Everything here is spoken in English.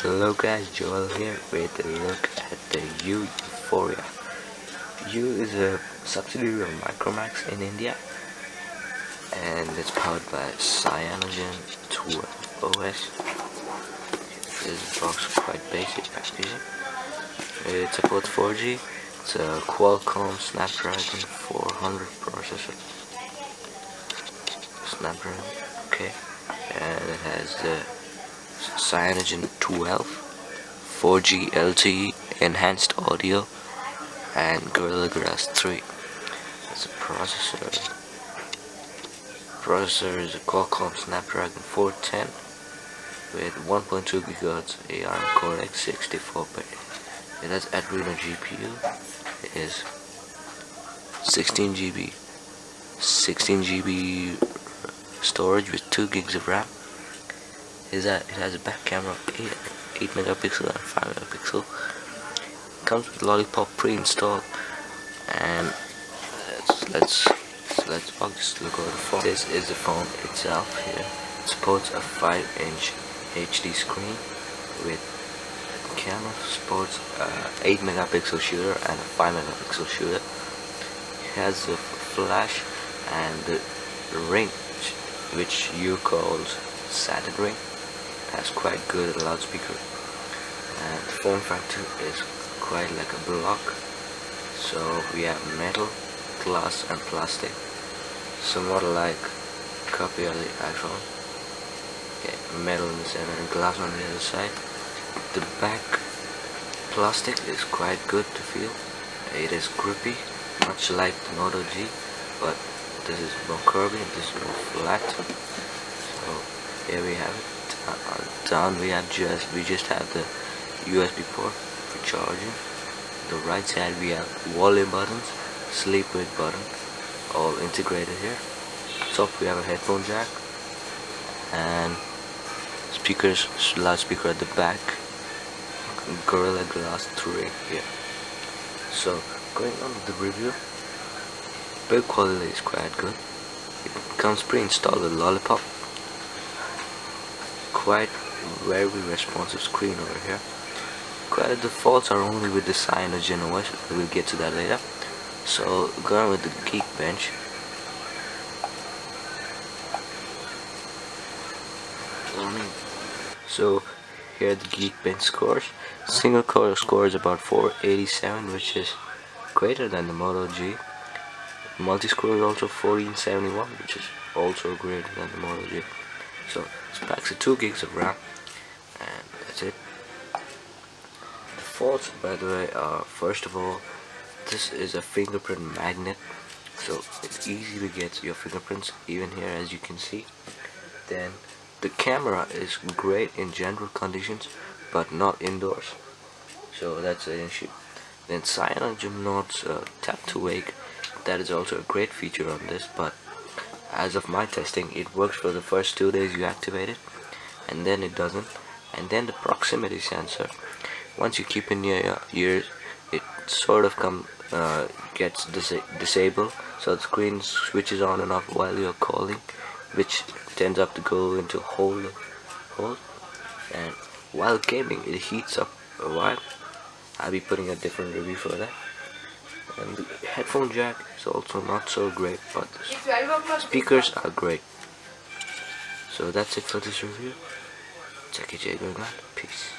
Hello guys, Joel here with a look at the Yuphoria. U is a subsidiary of Micromax in India and it's powered by Cyanogen 12 OS. This box is quite basic packaging. It supports 4G. It's a Qualcomm Snapdragon 400 processor. Snapdragon, okay, and it has the Cyanogen 12, 4G LTE, enhanced audio, and Gorilla Glass 3. That's a processor. Processor is a Qualcomm Snapdragon 410 with 1.2 GHz ARM Cortex 64-bit. It has Adreno GPU. It is 16 GB storage with 2 gigs of RAM. It has a back camera of 8 megapixel and 5 megapixel. Comes with Lollipop pre-installed, and let's just look over the phone. This is the phone itself here. It supports a 5-inch HD screen with camera, supports 8 megapixel shooter and a 5 megapixel shooter. It has a flash and the ring, which you call satin ring. Has quite good loudspeaker, and the form factor is quite like a block. So we have metal, glass and plastic, somewhat like a copy of the iPhone. Okay, metal in the center and glass on the other side. The back plastic is quite good to feel. It is grippy, much like the Moto G, but this is more curvy and this is more flat. So here we have it. Down we just have the USB port for charging. The right side we have volume buttons, sleep wake button, all integrated here. Top we have a headphone jack and loudspeaker at the back. Gorilla Glass 3 here. So going on with the review, build quality is quite good. It comes pre-installed with Lollipop. Quite very responsive screen over here. Quite the faults are only with the Cyanogen OS. We'll get to that later. So going with the Geekbench. So here are the Geekbench scores. Single core score is about 487, which is greater than the Moto G. Multi-score is also 1471, which is also greater than the Moto G. So it packs 2 gigs of RAM, and that's it. The faults, by the way, are, first of all, this is a fingerprint magnet, so it's easy to get your fingerprints even here, as you can see. Then the camera is great in general conditions, but not indoors, so that's an issue. Then Cyanogen nodes tap to wake. That is also a great feature on this, but as of my testing, it works for the first 2 days you activate it, and then it doesn't. And then the proximity sensor, once you keep in your ears, it sort of gets disabled, so the screen switches on and off while you're calling, which tends up to go into hold. And while gaming, it heats up a while. I'll be putting a different review for that. And the headphone jack is also not so great, but the speakers are great. So that's it for this review. Check it, man. Peace.